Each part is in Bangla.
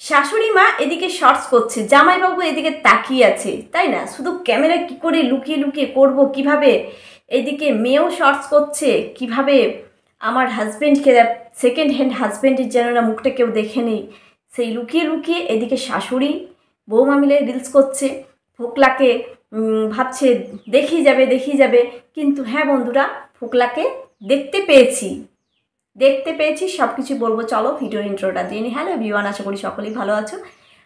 শাশুড়ি মা এদিকে শর্টস করছে, জামাইবাবু এদিকে তাকিয়ে আছে, তাই না? শুধু ক্যামেরা কি করে লুকিয়ে লুকিয়ে করব কিভাবে, এদিকে মেয়েও শর্টস করছে কিভাবে আমার হাজব্যান্ডকে, সেকেন্ড হ্যান্ড হাজব্যান্ডের যেন না মুখটা কেউ দেখে নেই, সেই লুকিয়ে লুকিয়ে এদিকে শাশুড়ি বৌমা মিলে রিলস করছে। ফোকলাকে ভাবছে দেখিয়ে যাবে, কিন্তু হ্যাঁ বন্ধুরা, ফোকলাকে দেখতে পেয়েছি সব কিছু বলবো। চলো ভিডিওর ইন্ট্রোটা দিয়ে নিই। হ্যালো এভরিওয়ান, আশা করি সকলেই ভালো আছো,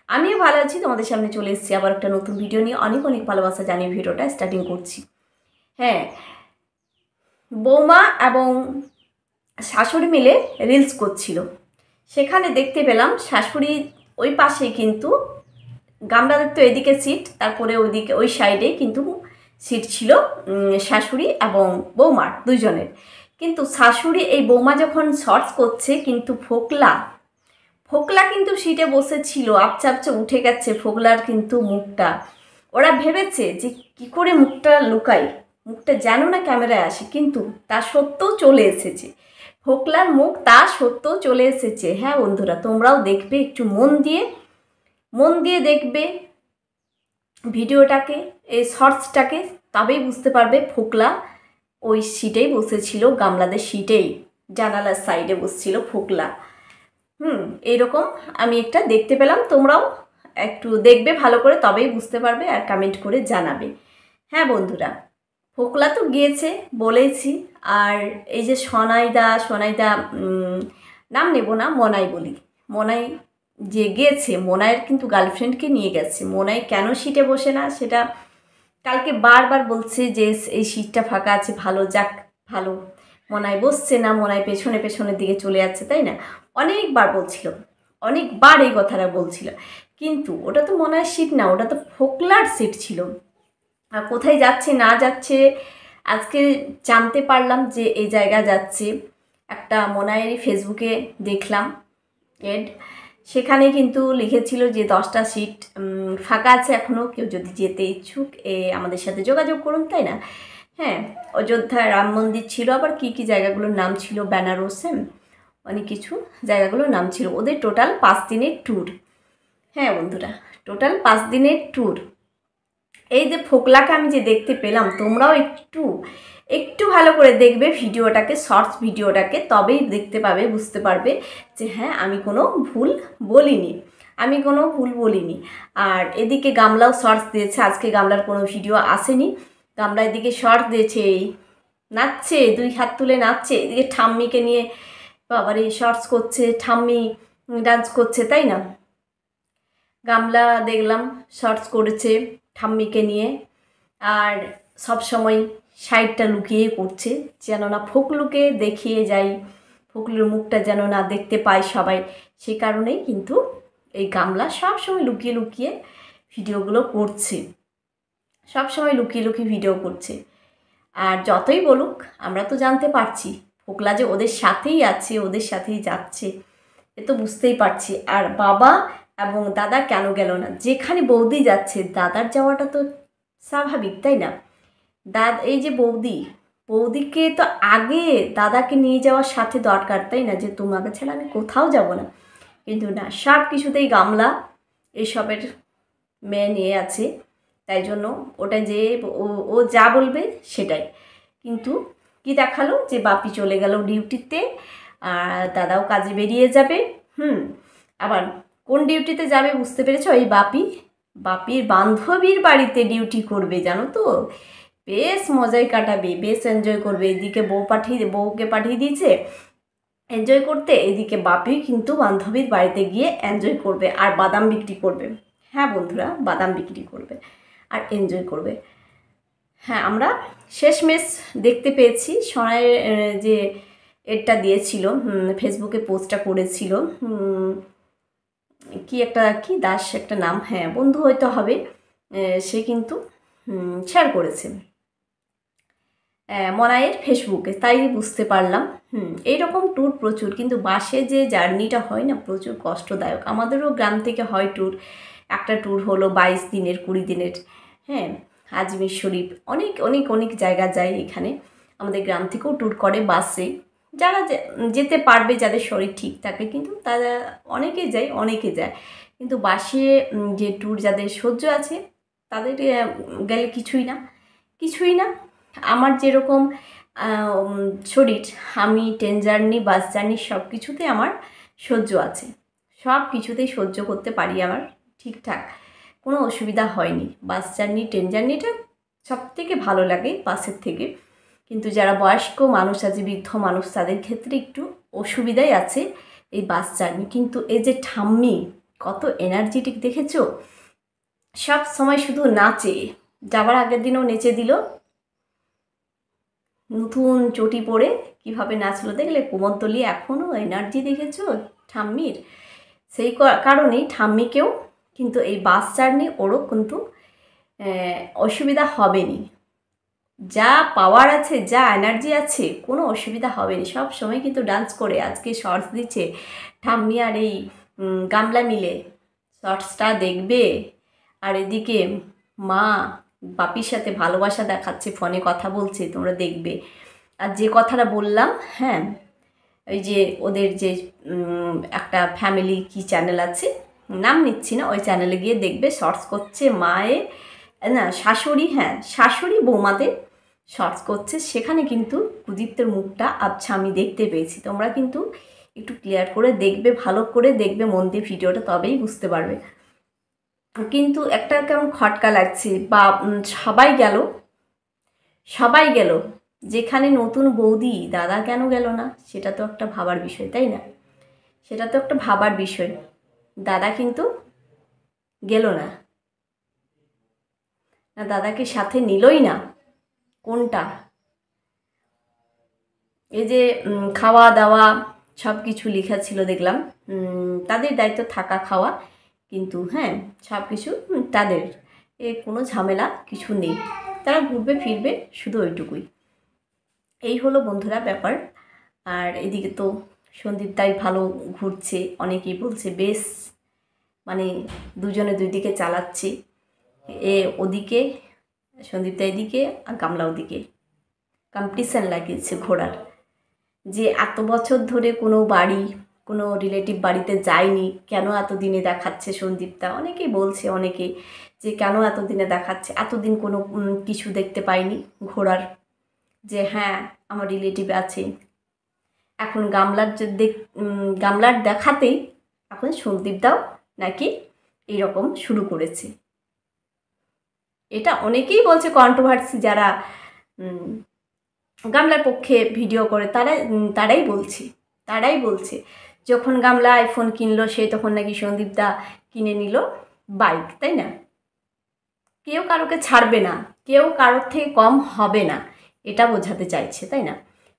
আমিও ভালো আছি। তোমাদের সামনে চলে এসেছি আবার একটা নতুন ভিডিও নিয়ে। অনেক অনেক ভালোবাসা জানিয়ে ভিডিওটা স্টার্টিং করছি। হ্যাঁ, বৌমা এবং শাশুড়ি মিলে রিলস করছিল, সেখানে দেখতে পেলাম শাশুড়ি ওই পাশে কিন্তু গামলাদের তো এদিকে সিট, তারপরে ওইদিকে ওই সাইডে কিন্তু সিট ছিল শাশুড়ি এবং বৌমার দুইজনের। কিন্তু শাশুড়ি এই বৌমা যখন শর্টস করছে, কিন্তু ফোকলা কিন্তু সিটে বসেছিল, আপচা আপচা উঠে গেছে ফোকলার কিন্তু মুখটা। ওরা ভেবেছে যে কি করে মুখটা লুকাই, মুখটা যেন না ক্যামেরায় আসে, কিন্তু তা সত্ত্বেও চলে এসেছে ফোকলার মুখ, তা সত্ত্বেও চলে এসেছে। হ্যাঁ বন্ধুরা, তোমরাও দেখবে, একটু মন দিয়ে দেখবে ভিডিওটাকে, এই শর্টসটাকে, তবেই বুঝতে পারবে ফোকলা ওই সিটেই বসেছিল, গামলাদের সিটেই, জানালার সাইডে বসছিল ফোকলা। এইরকম আমি একটা দেখতে পেলাম, তোমরাও একটু দেখবে ভালো করে, তবেই বুঝতে পারবে আর কমেন্ট করে জানাবে। হ্যাঁ বন্ধুরা, ফোকলা তো গিয়েছে বলেছি, আর এই যে সোনাইদা নাম নেব না, মনাই বলি, মনাই যে গিয়েছে, মনাইয়ের কিন্তু গার্লফ্রেন্ডকে নিয়ে গেছে। মনাই কেন সিটে বসে না সেটা কালকে বারবার বলছে যে এই সিটটা ফাঁকা আছে, ভালো যাক ভালো, মনাই বসছে না, মনাই পেছনের দিকে চলে যাচ্ছে, তাই না? অনেকবার এই কথাটা বলছিল, কিন্তু ওটা তো মনাইয়ের সিট না, ওটা তো ফোকলার সিট ছিল। আর কোথায় যাচ্ছে না যাচ্ছে আজকে জানতে পারলাম যে এই জায়গা যাচ্ছে, একটা মনাইয়েরই ফেসবুকে দেখলাম এড, সেখানে কিন্তু লিখেছিল যে 10টা সিট ফাঁকা আছে এখনও, কেউ যদি যেতে ইচ্ছুক আমাদের সাথে যোগাযোগ করুন, তাই না? হ্যাঁ, অযোধ্যা রাম মন্দির ছিল, আবার কী কী জায়গাগুলোর নাম ছিল, বেনারসে অনেক কিছু জায়গাগুলোর নাম ছিল। ওদের টোটাল 5 দিনের ট্যুর। হ্যাঁ বন্ধুরা, টোটাল 5 দিনের ট্যুর। এই যে ফোকলাকে আমি যে দেখতে পেলাম, তোমরাও একটু ভালো করে দেখবে ভিডিওটাকে, শর্টস ভিডিওটাকে, তবেই দেখতে পাবে, বুঝতে পারবে যে হ্যাঁ আমি কোনো ভুল বলিনি। আর এদিকে গামলাও শর্টস দিয়েছে, আজকে গামলার কোনো ভিডিও আসেনি, গামলা এদিকে শর্টস দিয়েছে, নাচছে, 2 হাত তুলে নাচছে, এদিকে ঠাম্মিকে নিয়ে বাবারে শর্টস করছে, ঠাম্মি ডান্স করছে, তাই না? গামলা দেখলাম শর্টস করেছে ঠাম্মিকে নিয়ে, আর সব সময় সাইডটা লুকিয়ে করছে, যেন না ফোকলুকে দেখিয়ে যাই, ফোকলুর মুখটা যেন না দেখতে পায় সবাই, সেই কারণেই কিন্তু এই গামলা সবসময় লুকিয়ে ভিডিওগুলো করছে, সবসময় লুকিয়ে ভিডিও করছে। আর যতই বলুক, আমরা তো জানতে পারছি ফোকলা যে ওদের সাথেই আছে, ওদের সাথেই যাচ্ছে, এ তো বুঝতেই পারছি। আর বাবা এবং দাদা কেন গেল না? যেখানে বৌদি যাচ্ছে দাদার যাওয়াটা তো স্বাভাবিক, তাই না? এই যে বৌদিকে তো আগে দাদাকে নিয়ে যাওয়ার সাথে দরকার, তাই না? যে তোমাকে ছাড়া আমি কোথাও যাব না, কিন্তু না, সব কিছুতেই গামলা এসবের মেয়ে নিয়ে আছে, তাই জন্য ওটা যে ও যা বলবে সেটাই। কিন্তু কি দেখালো যে বাপি চলে গেল ডিউটিতে, আর দাদাও কাজে বেরিয়ে যাবে। আবার কোন ডিউটিতে যাবে বুঝতে পেরেছো? এই বাপির বান্ধবীর বাড়িতে ডিউটি করবে, জানো তো? বেশ মজাই কাটাবে, বেশ এনজয় করবে। এদিকে বউকে পাঠিয়ে দিয়েছে এনজয় করতে, এদিকে বাপি কিন্তু বান্ধবীর বাড়িতে গিয়ে এনজয় করবে আর বাদাম বিক্রি করবে। হ্যাঁ বন্ধুরা, বাদাম বিক্রি করবে আর এনজয় করবে। হ্যাঁ, আমরা শেষমেশ দেখতে পেয়েছি সোনাইয়ের যে এডটা দিয়েছিল, ফেসবুকে পোস্টটা করেছিল, কি দাস একটা নাম, হ্যাঁ বন্ধু হয়তো হবে, সে কিন্তু শেয়ার করেছে মনাইয়ের ফেসবুকে, তাই বুঝতে পারলাম। এইরকম ট্যুর প্রচুর, কিন্তু বাসে যে জার্নিটা হয় না, প্রচুর কষ্টদায়ক। আমাদেরও গ্রাম থেকে হয় ট্যুর, একটা ট্যুর হলো 22 দিনের 20 দিনের, হ্যাঁ, আজমির শরীফ, অনেক জায়গা যায়। এখানে আমাদের গ্রাম থেকেও ট্যুর করে বাসে, যারা যেতে পারবে, যাদের শরীর ঠিক থাকে, কিন্তু তারা অনেকে যায়, কিন্তু বাসে যে ট্যুর যাদের সহ্য আছে তাদের গেলে কিছুই না। আমার যেরকম শরীর, আমি ট্রেন জার্নি, বাস জার্নি সব কিছুতে আমার সহ্য আছে, সব কিছুতেই সহ্য করতে পারি, আমার ঠিকঠাক কোনো অসুবিধা হয়নি। বাস জার্নি, ট্রেন জার্নিটা সব থেকে ভালো লাগে বাসের থেকে। কিন্তু যারা বয়স্ক মানুষ আছে, বৃদ্ধ মানুষ, তাদের ক্ষেত্রে একটু অসুবিধাই আছে এই বাস জার্নি। কিন্তু এই যে ঠাম্মি কত এনার্জেটিক দেখেছো, সব সময় শুধু নাচে, যাবার আগের দিনও নেচে দিল, নতুন চটি পরে কিভাবে নাচলো দেখলে, কোমরতলি এখনও এনার্জি দেখেছো ঠাম্মির। সেই কারণেই ঠাম্মিকেও কিন্তু এই বাস জার্নি ওরও কিন্তু অসুবিধা হবে নি, যা পাওয়ার আছে, যা এনার্জি আছে, কোনো অসুবিধা হবে না। সব সময় কিন্তু ডান্স করে, আজকে শর্টস দিচ্ছে ঠাম্মি আর এই গামলা মিলে, শর্টসটা দেখবে। আর এদিকে মা বাপির সাথে ভালোবাসা দেখাচ্ছে, ফোনে কথা বলছে, তোমরা দেখবে। আর যে কথাটা বললাম, হ্যাঁ, ওই যে ওদের যে একটা ফ্যামিলি কি চ্যানেল আছে, নাম নিচ্ছি না, ওই চ্যানেলে গিয়ে দেখবে, শর্টস করছে মায়ের, না শাশুড়ি বৌমাদের শর্টস করছে, সেখানে কিন্তু কুদীপ্তের মুখটা আবছা আমি দেখতে পেয়েছি। তোমরা কিন্তু একটু ক্লিয়ার করে দেখবে, ভালো করে দেখবে মন দিয়ে ভিডিওটা, তবেই বুঝতে পারবে। কিন্তু একটা কেমন খটকা লাগছে, বা সবাই গেল, যেখানে নতুন বৌদি দাদা কেন গেল না, সেটা তো একটা ভাবার বিষয়, তাই না? সেটা তো একটা ভাবার বিষয়। দাদা কিন্তু গেল না, দাদাকে সাথে নিলই না। কোনটা? এই যে খাওয়া দাওয়া সব কিছু লেখা ছিল দেখলাম, তাদের দায়িত্ব থাকা খাওয়া, কিন্তু হ্যাঁ সব কিছু তাদের, কোনো ঝামেলা কিছু নেই, তারা ঘুরবে ফিরবে, শুধু ওইটুকুই। এই হলো বন্ধুরা ব্যাপার। আর এদিকে তো সন্দীপ তাই ভালো ঘুরছে, অনেকেই বলছে বেশ, মানে দুজনে দুই দিকে চালাচ্ছে, ওদিকে সন্দীপ দা এদিকে আর গামলা ওদিকে, কম্পিটিশান লাগিয়েছে ঘোরার। যে এত বছর ধরে কোনো কোনো রিলেটিভ বাড়িতে যায়নি, কেন এতদিনে দেখাচ্ছে সন্দীপদা, অনেকেই বলছে, যে কেন এতদিনে দেখাচ্ছে, এতদিন কোনো কিছু দেখতে পাইনি ঘোরার, যে হ্যাঁ আমার রিলেটিভ আছে। এখন গামলার দেখাতেই এখন সন্দীপদাও নাকি এইরকম শুরু করেছে। এটা অনেকেই বলছে, কন্ট্রোভার্সি যারা গামলার পক্ষে ভিডিও করে, তারাই বলছে যখন গামলা আইফোন কিনলো, সে তখন নাকি সন্দীপদা কিনে নিল বাইক, তাই না? কেউ কারোকে ছাড়বে না, কেউ কারোর থেকে কম হবে না, এটা বোঝাতে চাইছে, তাই না?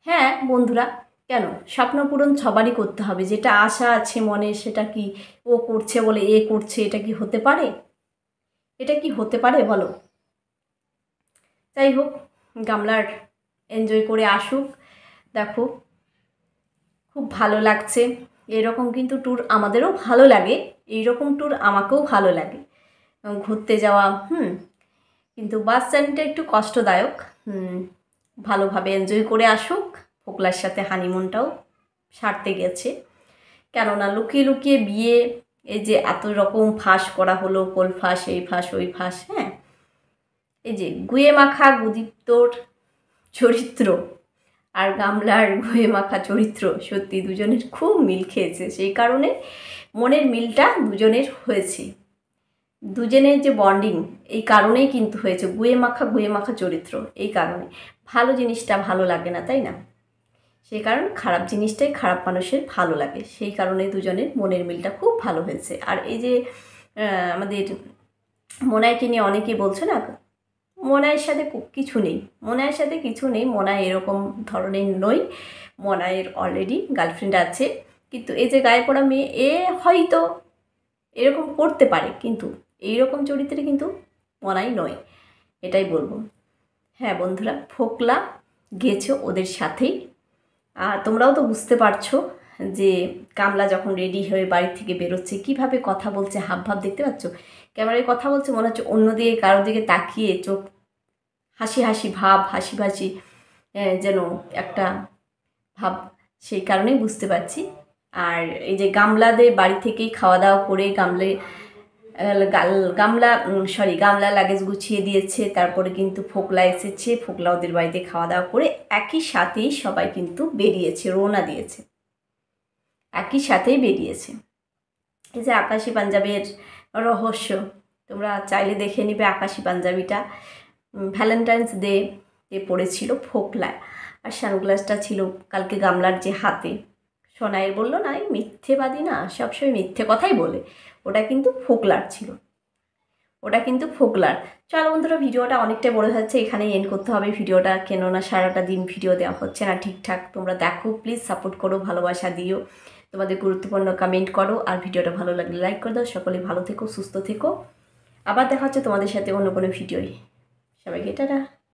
হ্যাঁ বন্ধুরা, কেন স্বপ্ন পূরণ সবারই করতে হবে, যেটা আশা আছে মনে, সেটা কি ও করছে বলে এ করছে, এটা কি হতে পারে বলো? যাই হোক, গামলার এনজয় করে আসুক। দেখো খুব ভালো লাগছে, এরকম কিন্তু ট্যুর আমাদেরও ভালো লাগে, এইরকম ট্যুর আমাকেও ভালো লাগে ঘুরতে যাওয়া। কিন্তু বাস জার্নিটা একটু কষ্টদায়ক, ভালোভাবে এনজয় করে আসুক। ফোকলার সাথে হানিমুনটাও সারতে গেছে, কেননা লুকিয়ে লুকিয়ে বিয়ে, এই যে এত রকম ফাঁস করা হলো, কোল ফাঁস, এই ফাঁস ওই ফাঁস, হ্যাঁ, এই যে গুয়ে মাখা গুদীপ্তর চরিত্র আর গামলার গুয়ে মাখা চরিত্র, সত্যি দুজনের খুব মিল খেয়েছে, সেই কারণে মনের মিলটা দুজনের হয়েছে, দুজনের যে বন্ডিং, এই কারণেই কিন্তু হয়েছে, গুয়ে মাখা চরিত্র, এই কারণে। ভালো জিনিসটা ভালো লাগে না, তাই না? সেই কারণে খারাপ জিনিসটাই খারাপ মানুষের ভালো লাগে, সেই কারণে দুজনের মনের মিলটা খুব ভালো হয়েছে। আর এই যে আমাদের মোনাইকে নিয়ে অনেকেই বলছে না, মোনাইয়ের সাথে কিছু নেই, মোনাই এরকম ধরনের নই, মোনাইয়ের অলরেডি গার্লফ্রেন্ড আছে। কিন্তু এই যে গায়ে পড়া মেয়ে, এ হয়তো এরকম করতে পারে, কিন্তু এইরকম চরিত্রে কিন্তু মোনাই নয়, এটাই বলবো। হ্যাঁ বন্ধুরা, ফোকলা গেছো ওদের সাথেই, আর তোমরাও তো বুঝতে পারছো যে গামলা যখন রেডি হয়ে বাড়ি থেকে বেরোচ্ছে, কীভাবে কথা বলছে, হাবভাব দেখতে পাচ্ছ, ক্যামেরায় কথা বলছে, মনে হচ্ছে অন্যদিকে কারোর দিকে তাকিয়ে চোখ হাসি ভাব, হাসি যেন একটা ভাব সেই কারণেই বুঝতে পারছি। আর এই যে গামলাদের বাড়ি থেকেই খাওয়া দাওয়া করে গামলা লাগেজ গুছিয়ে দিয়েছে, তারপরে কিন্তু ফোকলা এসেছে, ফোকলা ওদের বাড়িতে খাওয়া দাওয়া করে একই সাথেই সবাই কিন্তু বেরিয়েছে, রওনা দিয়েছে, একই সাথেই বেরিয়েছে। এই যে আকাশি পাঞ্জাবের রহস্য তোমরা চাইলে দেখে নিবে। আকাশি পাঞ্জাবিটা ভ্যালেন্টাইন্স ডে পড়েছিল ফোকলা, আর সানগ্লাসটা ছিল কালকে গামলার যে হাতে। সোনাইয়ের বললো না, এই মিথ্যেবাদী না, সবসময় মিথ্যে কথাই বলে, ওটা কিন্তু ফোকলার ছিল, ওটা কিন্তু ফোকলার। চলো বন্ধুরা, ভিডিওটা অনেকটাই বড় হচ্ছে, এখানেই এন্ড করতে হবে ভিডিওটা, কেননা সারাটা দিন ভিডিও দেওয়া হচ্ছে না ঠিকঠাক। তোমরা দেখো, প্লিজ সাপোর্ট করো, ভালোবাসা দিও, তোমাদের গুরুত্বপূর্ণ কমেন্ট করো, আর ভিডিওটা ভালো লাগলে লাইক করে দাও। সকলে ভালো থেকো, সুস্থ থেকো, আবার দেখা হচ্ছে তোমাদের সাথে অন্য কোনো ভিডিওয়। সবাইকে টাটা।